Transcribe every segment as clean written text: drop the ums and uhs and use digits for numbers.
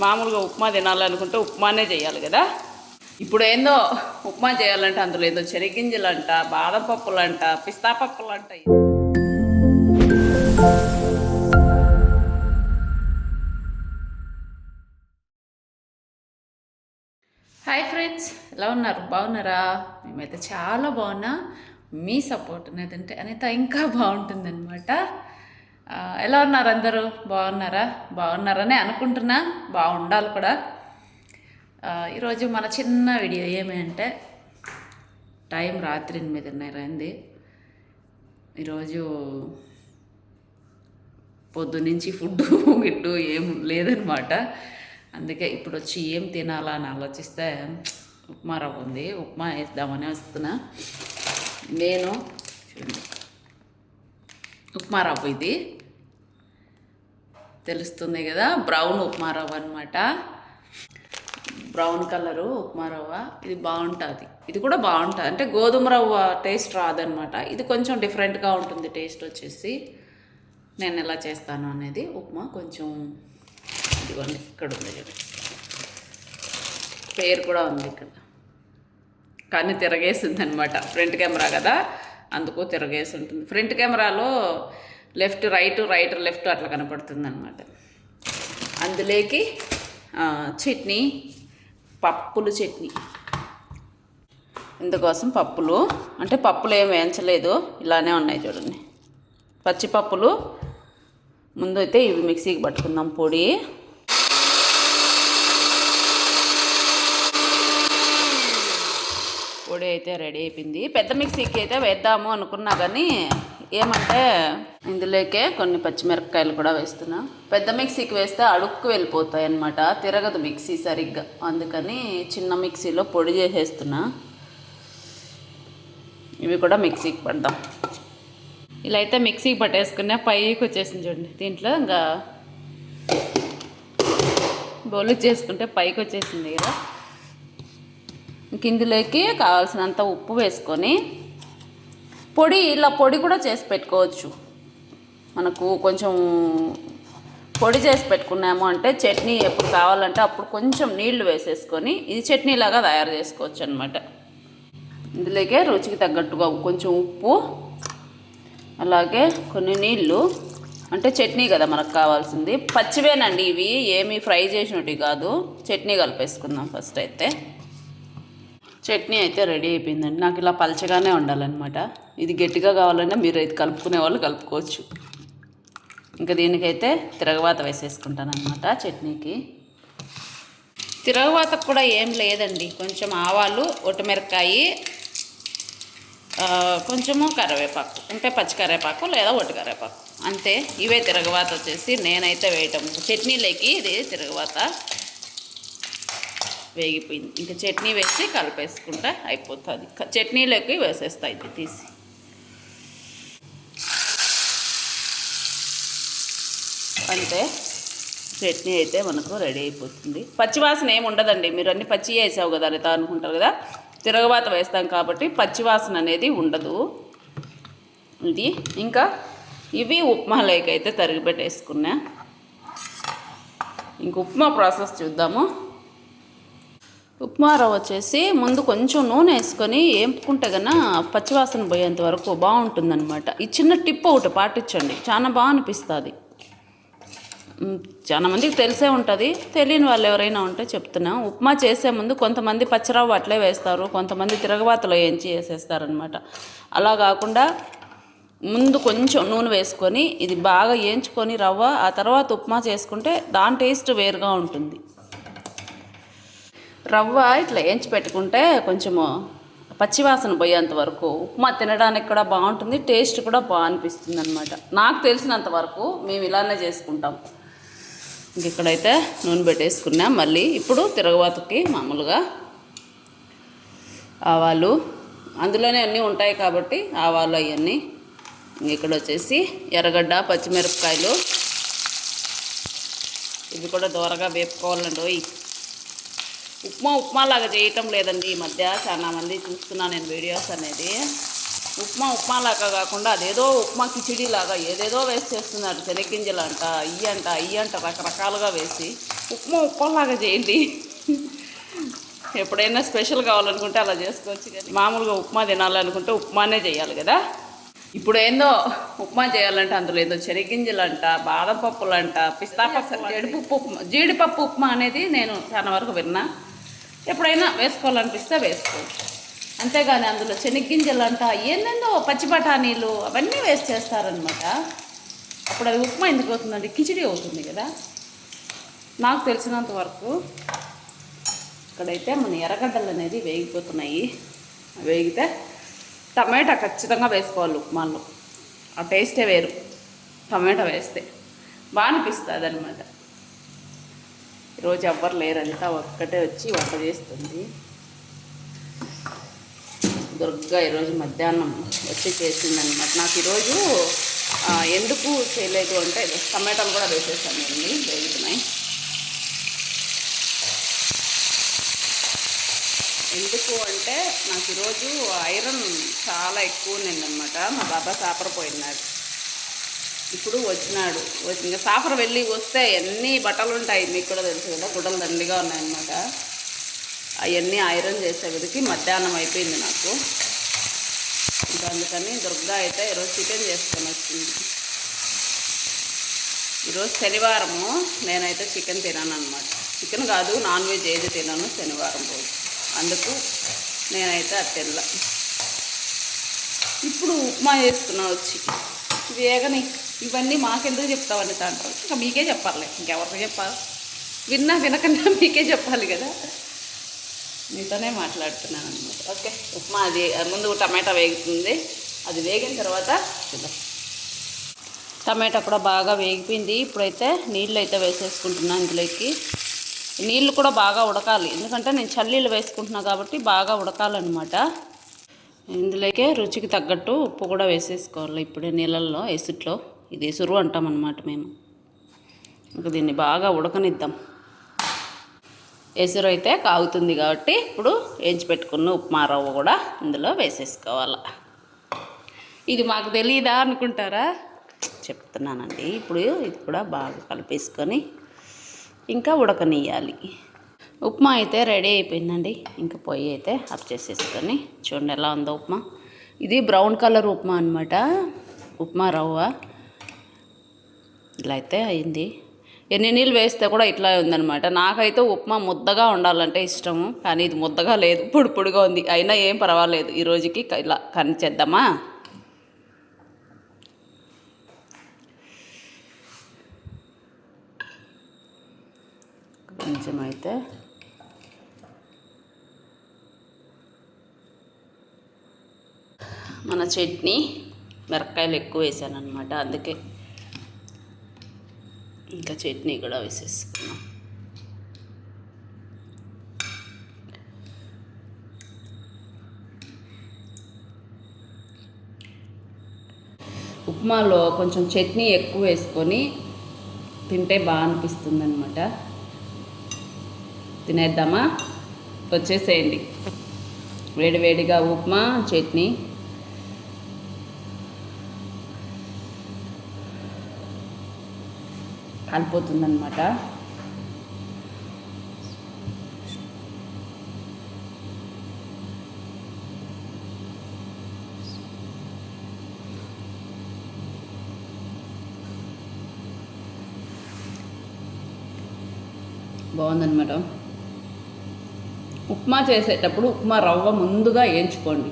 మామూలుగా ఉప్మా తినాలనుకుంటే ఉప్మానే చేయాలి కదా. ఇప్పుడు ఏందో ఉప్మా చేయాలంటే అందులో ఏదో చెనిగ్గింజలంట, బాదం పప్పులంట, పిస్తా పప్పులంట. హాయ్ ఫ్రెండ్స్, ఎలా ఉన్నారు? బాగున్నారా? మేమైతే చాలా బాగున్నా. మీ సపోర్ట్ అనేదంటే అనిత ఇంకా బాగుంటుందన్నమాట. ఎలా ఉన్నారు అందరూ? బాగున్నారని అనుకుంటున్నా, బాగుండాలి కూడా. ఈరోజు మన చిన్న వీడియో ఏమంటే టైం రాత్రి 8:30 అయింది. ఈరోజు పొద్దునుంచి ఫుడ్ గిడ్డు ఏం లేదనమాట. అందుకే ఇప్పుడు వచ్చి ఏం తినాలా అని ఆలోచిస్తే ఉప్మా రవ్వ ఉంది, ఉప్మా వేద్దామని వస్తున్నా. నేను చూడండి, ఉప్మా రవ్వ ఇది తెలుస్తుంది కదా, బ్రౌన్ ఉప్మా రవ్వ అనమాట. బ్రౌన్ కలరు ఉప్మా రవ్వ ఇది బాగుంటుంది. ఇది కూడా బాగుంటుంది, అంటే గోధుమ రవ్వ టేస్ట్ రాదనమాట. ఇది కొంచెం డిఫరెంట్గా ఉంటుంది టేస్ట్ వచ్చేసి. నేను ఎలా చేస్తాను అనేది ఉప్మా కొంచెం ఇదిగోండి, ఇక్కడ ఉంది చూడండి, పేరు కూడా ఉంది ఇక్కడ, కానీ తిరగేసింది అనమాట. ఫ్రంట్ కెమెరా కదా, అందుకు తిరగేసి ఉంటుంది. ఫ్రంట్ కెమెరాలో లెఫ్ట్ రైట్ లెఫ్ట్ అట్లా కనపడుతుంది అనమాట. అందులోకి చట్నీ, పప్పులు చట్నీ. ఇందుకోసం పప్పులు, అంటే పప్పులు ఏం వేయించలేదు, ఇలానే ఉన్నాయి చూడండి. పచ్చిపప్పులు ముందు అయితే ఇవి మిక్సీకి పట్టుకుందాం పొడి. పొడి అయితే రెడీ అయిపోయింది. పెద్ద మిక్సీకి అయితే వేద్దాము అనుకున్నా, కానీ ఏమంటే ఇందులోకే కొన్ని పచ్చిమిరపకాయలు కూడా వేస్తున్నా. పెద్ద మిక్సీకి వేస్తే అడుక్కు వెళ్ళిపోతాయి అన్నమాట, తిరగదు మిక్సీ సరిగ్గా. అందుకని చిన్న మిక్సీలో పొడి చేసేస్తున్నా. ఇవి కూడా మిక్సీకి పడదాం. ఇలా అయితే మిక్సీకి పట్టేసుకున్నా. పైకి వచ్చేసింది చూడండి. దీంట్లో ఇంకా బౌలు చేసుకుంటే పైకి వచ్చేసింది కదా. ఇందులోకి కావాల్సినంత ఉప్పు వేసుకొని పొడి, ఇలా పొడి కూడా చేసి పెట్టుకోవచ్చు. మనకు కొంచెం పొడి చేసి పెట్టుకున్నాము అంటే చట్నీ ఎప్పుడు కావాలంటే అప్పుడు కొంచెం నీళ్లు వేసేసుకొని ఇది చట్నీలాగా తయారు చేసుకోవచ్చు అనమాట. ఇందులోకే రుచికి తగ్గట్టుగా కొంచెం ఉప్పు, అలాగే కొన్ని నీళ్ళు, అంటే చట్నీ కదా మనకు కావాల్సింది. పచ్చివేనండి ఇవి, ఏమీ ఫ్రై చేసినట్టు కాదు. చట్నీ కలిపేసుకుందాం ఫస్ట్. అయితే చట్నీ అయితే రెడీ అయిపోయిందండి. నాకు ఇలా పలచగానే ఉండాలన్నమాట. ఇది గట్టిగా కావాలన్నా మీరు అయితే కలుపుకునే వాళ్ళు కలుపుకోవచ్చు. ఇంకా దీనికైతే తిరగవాత వేసేసుకుంటాను అనమాట. చట్నీకి తిరగవాతకు కూడా ఏం లేదండి, కొంచెం ఆవాలు, ఒటిమిరకాయ, కొంచెము కరివేపాకు, అంటే పచ్చి కరివేపాకు లేదా ఒట్టి కరివేపాకు, అంతే. ఇవే తిరగవాత వచ్చేసి నేనైతే వేయటం. చట్నీలోకి ఇది తిరగవాత వేగిపోయింది. ఇంకా చట్నీ వేసి కలిపేసుకుంటే అయిపోతుంది. చట్నీలోకి వేసేస్తా ఇది తీసి. అంతే, చట్నీ అయితే మనకు రెడీ అయిపోతుంది. పచ్చివాసన ఏమి ఉండదండి. మీరు అన్నీ పచ్చి వేసావు కదా అని అనుకుంటారు కదా, తిరగవాత వేస్తాం కాబట్టి పచ్చివాసన అనేది ఉండదు. ఇది ఇంకా ఇవి ఉప్మాలోకి అయితే తరిగి పెట్టేసుకున్నా. ఇంక ఉప్మా ప్రాసెస్ చూద్దాము. ఉప్మా రవ్వ వచ్చేసి ముందు కొంచెం నూనె వేసుకొని వేపుకుంటే కన్నా పచ్చివాసన పోయేంత వరకు బాగుంటుందన్నమాట. ఈ చిన్న టిప్ ఒకటి పాటించండి, చాలా బాగా అనిపిస్తుంది. చాలా మందికి తెలిసే ఉంటుంది, తెలియని వాళ్ళు ఎవరైనా ఉంటే చెప్తున్నా. ఉప్మా చేసే ముందు కొంతమంది పచ్చిరవ్వ అట్లే వేస్తారు, కొంతమంది తిరగబాతలో వేయించి వేసేస్తారనమాట. అలా కాకుండా ముందు కొంచెం నూనె వేసుకొని ఇది బాగా వేయించుకొని రవ్వ, ఆ తర్వాత ఉప్మా చేసుకుంటే దాని టేస్ట్ వేరుగా ఉంటుంది. రవ్వ ఇట్లా వేయించి పెట్టుకుంటే కొంచెము పచ్చివాసన పోయేంత వరకు ఉప్మా తినడానికి కూడా బాగుంటుంది, టేస్ట్ కూడా బాగా అనిపిస్తుంది అనమాట. నాకు తెలిసినంత వరకు మేము ఇలానే చేసుకుంటాం. ఇంక ఇక్కడైతే నూనె పెట్టేసుకున్నాం. మళ్ళీ ఇప్పుడు తిరగబాతకి మామూలుగా ఆవాలు, అందులోనే అన్నీ ఉంటాయి కాబట్టి ఆవాలు అవన్నీ. ఇక్కడ వచ్చేసి ఎర్రగడ్డ, పచ్చిమిరపకాయలు, ఇవి కూడా దూరగా వేపుకోవాలండి. ఉప్మాలాగా చేయటం లేదండి ఈ మధ్య. చాలా మంది చూస్తున్నాను నేను వీడియోస్ అనేది. ఉప్మాలాగా కాకుండా అదేదో ఉప్మా కిచిడీలాగా ఏదేదో వేసి చేస్తున్నారు. శనగ్గింజలు అంట, ఇయ్యంట రకరకాలుగా వేసి ఉప్మా ఉప్మాలాగా చేయండి. ఎప్పుడైనా స్పెషల్ కావాలనుకుంటే అలా చేసుకోవచ్చు, కానీ మామూలుగా ఉప్మా తినాలనుకుంటే ఉప్మానే చేయాలి కదా. ఇప్పుడు ఏందో ఉప్మా చేయాలంటే అందులో ఏదో శనగింజలంట, బాదం పప్పులంట, పిస్తా పప్పు, జీడిపప్పు ఉప్మా అనేది నేను చాలా వరకు విన్నా. ఎప్పుడైనా వేసుకోవాలనిపిస్తే వేసుకోవచ్చు, అంతేగాని అందులో శనగింజలంట ఏందేందో పచ్చి బఠానీలు అవన్నీ వేసి చేస్తారనమాట. అప్పుడు అది ఉప్మా ఎందుకు అవుతుందండి, కిచిడి అవుతుంది కదా నాకు తెలిసినంత వరకు. ఇక్కడైతే మన ఎర్రగడ్డలు అనేది వేగిపోతున్నాయి. వేగితే టమాటా ఖచ్చితంగా వేసుకోవాలి ఉప్మాలో, ఆ టేస్టే వేరు. టమాటా వేస్తే బాగా అనిపిస్తుంది అనమాట. ఈరోజు ఎవ్వరు లేరు, అంతా ఒక్కటే వచ్చి వంట చేస్తుంది. దుర్గా ఈరోజు మధ్యాహ్నం వచ్చి చేసిందనమాట. నాకు ఈరోజు ఎందుకు చేయలేదు అంటే టమాటాలు కూడా వేసేసాను నేను, వేగుతున్నాయి. ఎందుకు అంటే నాకు ఈరోజు ఐరన్ చాలా ఎక్కువ ఉందన్నమాట. మా బాబా సాపర పోయినాడు, ఇప్పుడు వచ్చినాడు. ఇంకా సాపర వెళ్ళి వస్తే ఎన్ని బట్టలు ఉంటాయి మీకు కూడా తెలుసు కదా, గుడ్డలు దండిగా ఉన్నాయన్నమాట. అవన్నీ ఐరన్ చేసే విధికి మధ్యాహ్నం అయిపోయింది నాకు. ఇంకా అందుకని దుర్గా అయితే ఈరోజు చికెన్ చేసుకొని వచ్చింది. ఈరోజు శనివారము, నేనైతే చికెన్ తినాను అనమాట. చికెన్ కాదు, నాన్ వెజ్ ఏది తినాను శనివారం రోజు, అందుకు నేనైతే అది తినలా. ఇప్పుడు ఉప్మా చేసుకున్నా వచ్చి. వేగని ఇవన్నీ మాకెందుకు చెప్తావని అంటారు, ఇంకా మీకే చెప్పాలి, ఇంకెవరికి చెప్పాలి? విన్నా వినకుండా మీకే చెప్పాలి కదా, మీతోనే మాట్లాడుతున్నాను అనమాట. ఓకే, ఉప్మా అది ముందు టమాటా వేగుతుంది, అది వేగిన తర్వాత చూద్దాం. టమాటా కూడా బాగా వేగిపోయింది. ఇప్పుడైతే నీళ్ళు అయితే వేసేసుకుంటున్నాను ఇందులోకి. నీళ్ళు కూడా బాగా ఉడకాలి, ఎందుకంటే నేను చల్లీళ్ళు వేసుకుంటున్నా కాబట్టి బాగా ఉడకాలన్నమాట. ఇందులోకే రుచికి తగ్గట్టు ఉప్పు కూడా వేసేసుకోవాలి ఇప్పుడే నీళ్ళల్లో, ఎసుట్లో. ఇది ఎసురు అంటాం అన్నమాట మేము. ఇంకా దీన్ని బాగా ఉడకనిద్దాం. ఎసురు అయితే కాగుతుంది కాబట్టి ఇప్పుడు వేయించి పెట్టుకున్న ఉప్మా రవ్వ కూడా ఇందులో వేసేసుకోవాలి. ఇది మాకు తెలియదా అనుకుంటారా, చెప్తున్నానండి. ఇప్పుడు ఇది కూడా బాగా కలిపేసుకొని ఇంకా ఉడకనియాలి. ఉప్మా అయితే రెడీ అయిపోయిందండి. ఇంకా పొయ్యి అయితే ఆఫ్ చేసేసుకొని చూడండి ఎలా ఉందో ఉప్మా. ఇది బ్రౌన్ కలర్ ఉప్మా అనమాట, ఉప్మా రవ్వ. ఇలా అయితే అయింది. ఎన్ని నీళ్ళు వేస్తే కూడా ఇట్లా ఉందనమాట. నాకైతే ఉప్మా ముద్దగా ఉండాలంటే ఇష్టము, కానీ ఇది ముద్దగా లేదు, పొడి పొడిగా ఉంది. అయినా ఏం పర్వాలేదు, ఈ రోజుకి ఇలా కనిచేద్దామా. కొంచెం అయితే మన చట్నీ మిరపకాయలు ఎక్కువ వేసాను అనమాట, అందుకే ఇంకా చట్నీ కూడా వేసేసుకున్నాం. ఉప్మాలో కొంచెం చట్నీ ఎక్కువ వేసుకొని తింటే బాగా అనిపిస్తుంది అనమాట. తినేద్దామా, వచ్చేసేయండి. వేడివేడిగా ఉప్మా చట్నీ కలిపోతుందన్నమాట. బాగుందన్నమాట. ఉప్మా చేసేటప్పుడు ఉప్మా రవ్వ ముందుగా వేయించుకోండి,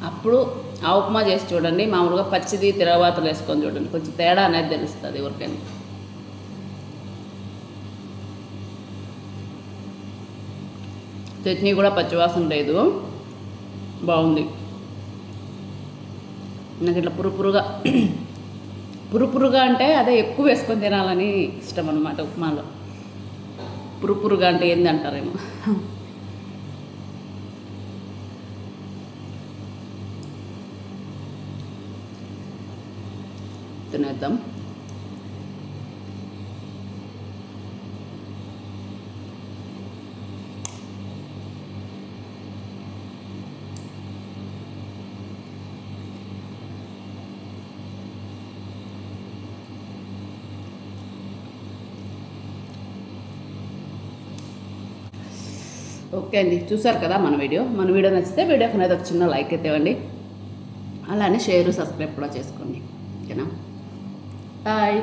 అప్పుడు ఆ ఉప్మా చేసి చూడండి. మామూలుగా పచ్చిది తిరగబాతలు వేసుకొని చూడండి, కొంచెం తేడా అనేది తెలుస్తుంది ఎవరికైనా. చట్నీ కూడా పచ్చివాసన లేదు, బాగుంది. నాకు ఇట్లా పురుపురుగా అంటే అదే ఎక్కువ వేసుకొని తినాలని ఇష్టం అనమాట ఉప్మాలో. పురుపురుగా అంటే ఏంది అంటారేమో. తినేద్దాం. ఓకే అండి, చూసారు కదా మన వీడియో నచ్చితే వీడియోకి అనేది ఒక చిన్న లైక్ అయితే ఇవ్వండి. అలానే షేర్ సబ్స్క్రైబ్ కూడా చేసుకోండి. ఓకేనా? బాయ్.